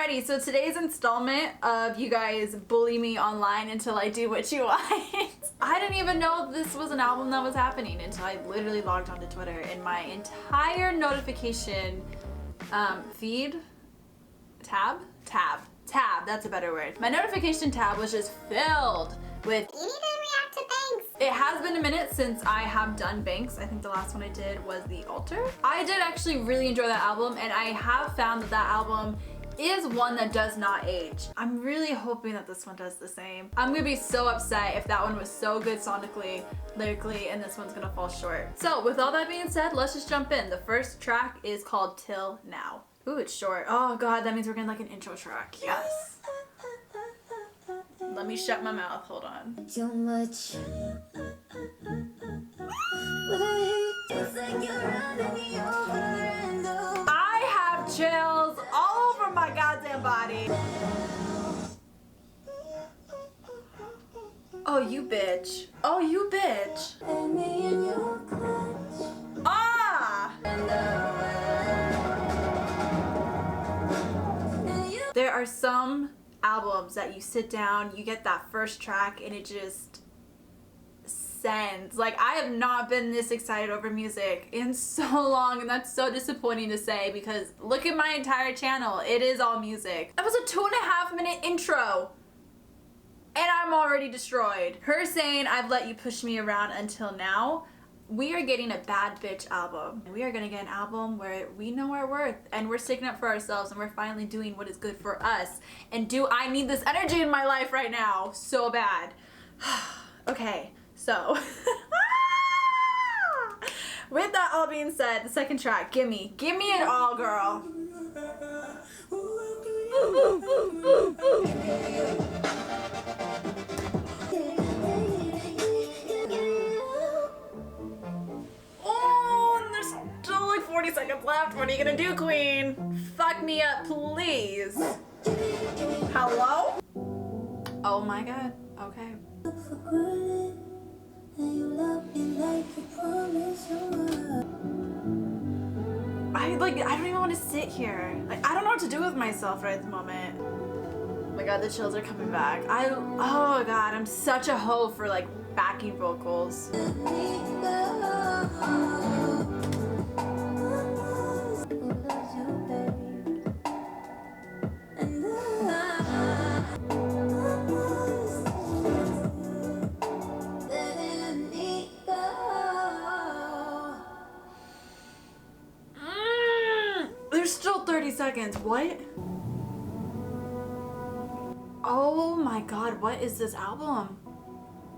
Alrighty, so today's installment of you guys bully me online until I do what you want. I didn't even know this was an album that was happening until I literally logged onto Twitter, and my entire notification feed, tab, that's a better word. My notification tab was just filled with you need to react to Banks. It has been a minute since I have done Banks. I think the last one I did was The Altar. I did actually really enjoy that album, and I have found that album is one that does not age. I'm really hoping that this one does the same. I'm gonna be so upset if that one was so good sonically, lyrically, and this one's gonna fall short. So with all that being said, let's just jump in. The first track is called Till Now. Ooh, it's short. Oh god, that means we're getting like an intro track. Yes. Let me shut my mouth, hold on. Too much. I have chills all over my goddamn body. Oh, you bitch. Oh, you bitch. Ah! There are some albums that you sit down, you get that first track, and it just sends. Like, I have not been this excited over music in so long, and that's so disappointing to say because look at my entire channel. It is all music. That was a 2.5 minute intro, and I'm already destroyed. Her saying, "I've let you push me around until now." We are getting a bad bitch album. We are gonna get an album where we know our worth and we're sticking up for ourselves and we're finally doing what is good for us. And do I need this energy in my life right now so bad? Okay, so with that all being said, the second track, Gimme. Give me it all, girl. Oh, and there's still like 40 seconds left. What are you gonna do, queen? Fuck me up, please. Hello? Oh my god. Okay. I don't even want to sit here. Like, I don't know what to do with myself right at the moment. Oh my god, the chills are coming back. Oh god, I'm such a hoe for like backing vocals. There's still 30 seconds. What? Oh my god, what is this album?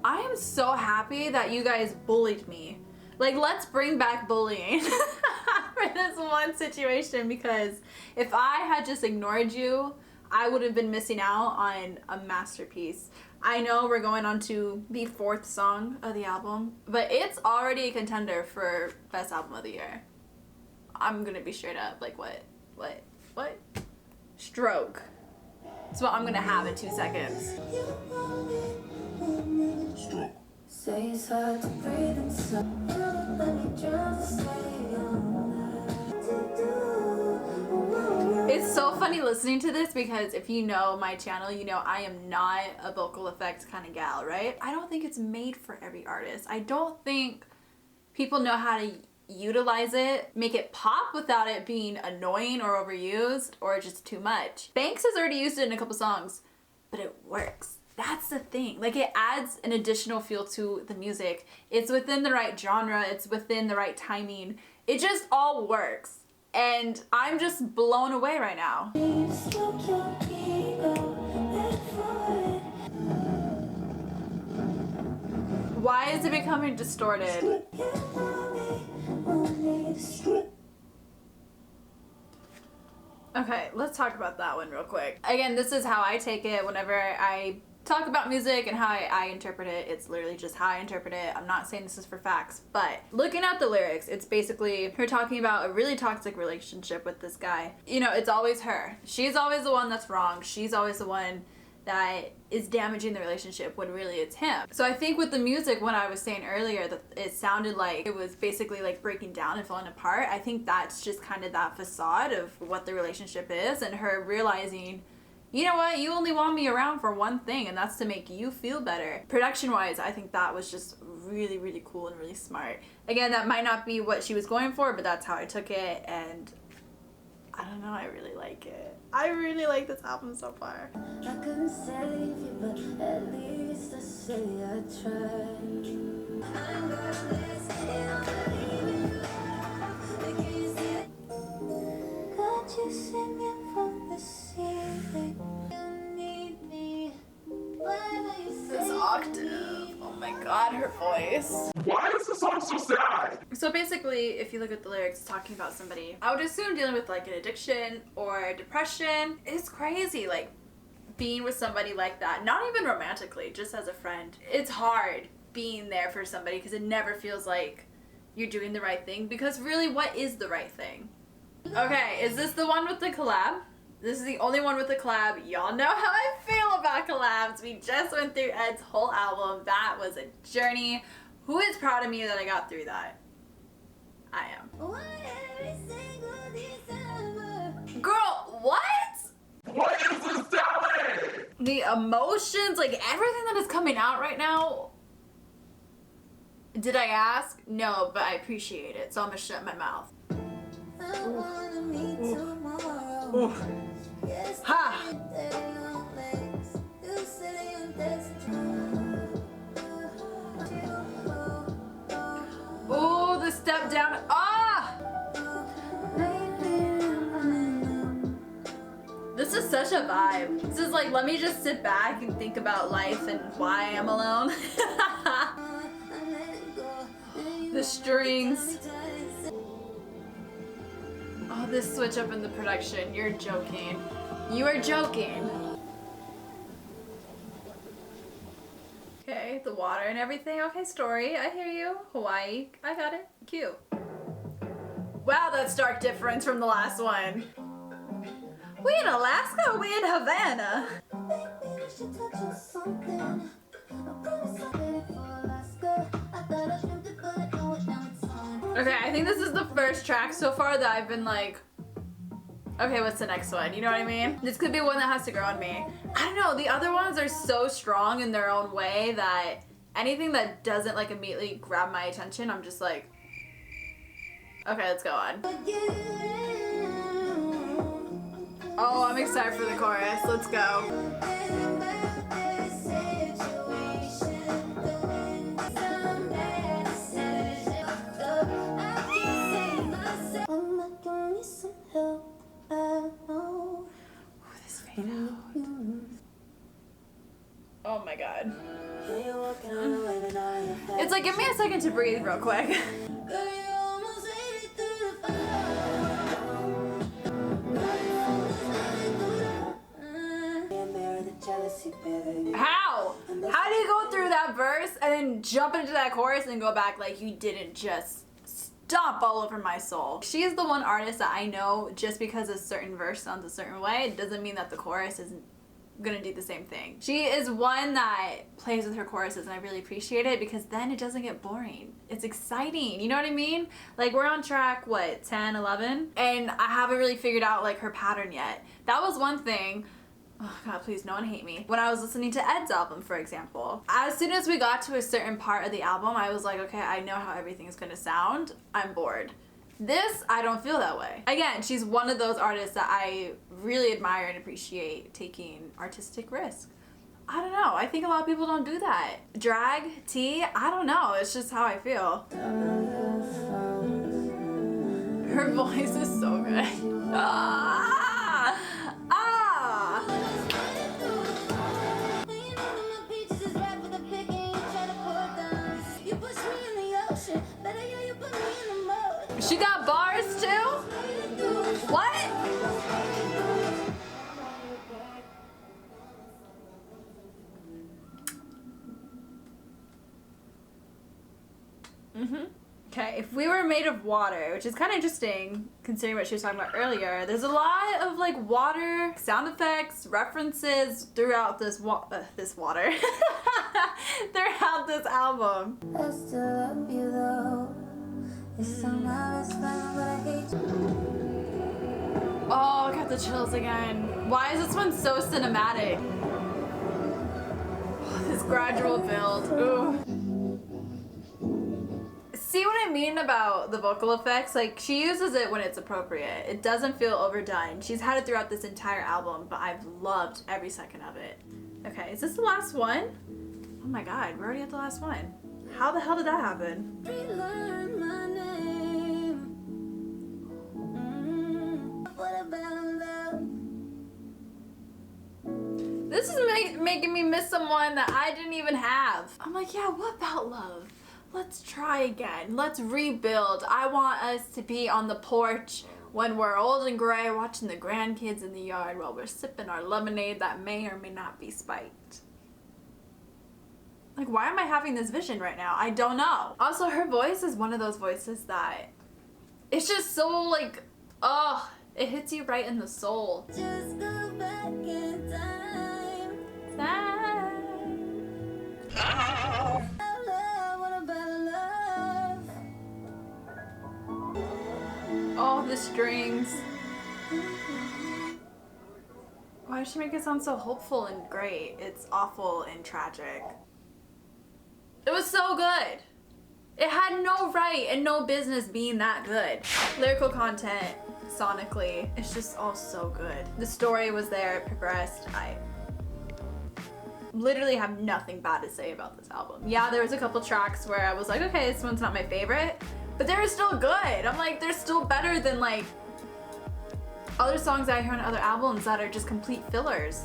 I am so happy that you guys bullied me. Like, let's bring back bullying for this one situation, because if I had just ignored you, I would have been missing out on a masterpiece. I know we're going on to the 4th song of the album, but it's already a contender for Best Album of the Year. I'm gonna be straight up, like, what? Stroke. That's what I'm gonna have in 2 seconds. Say it's hard to breathe and so let me just It's so funny listening to this because if you know my channel, you know I am not a vocal effects kind of gal, right? I don't think it's made for every artist. I don't think people know how to utilize it, make it pop without it being annoying or overused or just too much. Banks has already used it in a couple songs, but it works. That's the thing. Like, it adds an additional feel to the music. It's within the right genre. It's within the right timing. It just all works. And I'm just blown away right now. Why is it becoming distorted? Okay, let's talk about that one real quick. Again, this is how I take it whenever I talk about music and how I interpret it. It's literally just how I interpret it. I'm not saying this is for facts, but looking at the lyrics, it's basically her talking about a really toxic relationship with this guy. You know, it's always her. She's always the one that's wrong. She's always the one that is damaging the relationship when really it's him. So I think with the music, when I was saying earlier that it sounded like it was basically like breaking down and falling apart, I think that's just kind of that facade of what the relationship is, and her realizing, you know what, you only want me around for one thing, and that's to make you feel better. Production wise, I think that was just really, really cool and really smart. Again, that might not be what she was going for, but that's how I took it, and I don't know, I really like it. I really like this album so far. I couldn't save you, but at least I say I tried. I'm godless, and I'm believing you. But can you see it? Got you singing from the ceiling. You need me. Whatever you say. This octave, oh my god, her voice. Why is this song so sad? So basically, if you look at the lyrics, it's talking about somebody, I would assume dealing with like an addiction or depression. It's crazy, like being with somebody like that, not even romantically, just as a friend. It's hard being there for somebody because it never feels like you're doing the right thing, because really, what is the right thing? Okay, is this the one with the collab? This is the only one with the collab. Y'all know how I feel about collabs. We just went through Ed's whole album. That was a journey. Who is proud of me that I got through that? I am. Every single December. Girl, what? What is this telling? The emotions, like everything that is coming out right now. Did I ask? No, but I appreciate it, so I'm gonna shut my mouth. I wanna meet tomorrow. Yes, Ha! day on legs. You say I'm destined. Ooh, the step down. Ah! This is such a vibe. This is like, let me just sit back and think about life and why I'm alone. The strings. Oh, this switch up in the production. You're joking. You are joking. Okay, the water and everything. Okay, story. I hear you. Hawaii. I got it. Cute. Wow, that's stark difference from the last one. We in Alaska or we in Havana? Maybe we should touch on something. I promise I'm ready for Alaska. I thought I dreamt it, but I know it now it's on. Okay, I think this is the first track so far that I've been like, okay, what's the next one? You know what I mean? This could be one that has to grow on me. I don't know, the other ones are so strong in their own way that anything that doesn't like immediately grab my attention, I'm just like, okay, let's go on. Oh, I'm excited for the chorus. Let's go. This fade out. Oh my god. It's like, give me a second to breathe real quick. How? How do you go through that verse and then jump into that chorus and go back like you didn't just stomp all over my soul? She is the one artist that I know just because a certain verse sounds a certain way, it doesn't mean that the chorus isn't gonna do the same thing. She is one that plays with her choruses, and I really appreciate it because then it doesn't get boring. It's exciting, you know what I mean? Like, we're on track, what, 10, 11? And I haven't really figured out like her pattern yet. That was one thing. Oh god, please, no one hate me. When I was listening to Ed's album, for example, as soon as we got to a certain part of the album, I was like, okay, I know how everything is gonna sound. I'm bored. This, I don't feel that way. Again, she's one of those artists that I really admire and appreciate taking artistic risks. I don't know, I think a lot of people don't do that. Drag, tea, I don't know, it's just how I feel. Her voice is so good. Ah! Ah! She got bars too? What? Okay, if we were made of water, which is kind of interesting considering what she was talking about earlier, there's a lot of like water sound effects, references throughout this water, throughout this album. I still love you though. It's somehow it's fun, but I hate you. Oh, I got the chills again. Why is this one so cinematic? Oh, this gradual build. Ooh. See what I mean about the vocal effects? Like, she uses it when it's appropriate. It doesn't feel overdone. She's had it throughout this entire album, but I've loved every second of it. Okay, is this the last one? Oh my god, we're already at the last one. How the hell did that happen? Relearn my name. What about love? This is making me miss someone that I didn't even have. I'm like, yeah, what about love? Let's try again. Let's rebuild. I want us to be on the porch when we're old and gray watching the grandkids in the yard while we're sipping our lemonade that may or may not be spiked. Like, why am I having this vision right now? I don't know. Also, her voice is one of those voices that it's just so like, oh, it hits you right in the soul. Just go back in time. Love, what about love? Oh, the strings. Why does she make it sound so hopeful and great? It's awful and tragic. It was so good. It had no right and no business being that good. Lyrical content, sonically, it's just all so good. The story was there, it progressed. I literally have nothing bad to say about this album. Yeah, there was a couple tracks where I was like, okay, this one's not my favorite, but they were still good. I'm like, they're still better than like other songs that I hear on other albums that are just complete fillers.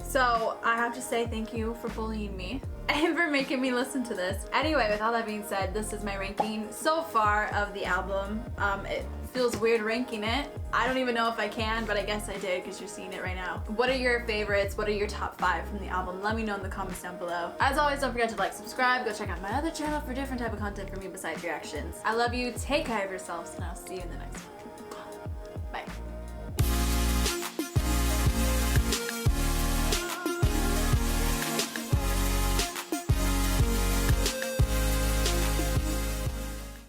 So I have to say thank you for bullying me and for making me listen to this. Anyway, with all that being said, this is my ranking so far of the album. It feels weird ranking it. I don't even know if I can, but I guess I did because you're seeing it right now. What are your favorites? What are your top 5 from the album? Let me know in the comments down below. As always, don't forget to like, subscribe, go check out my other channel for different type of content from me besides reactions. I love you, take care of yourselves, and I'll see you in the next one.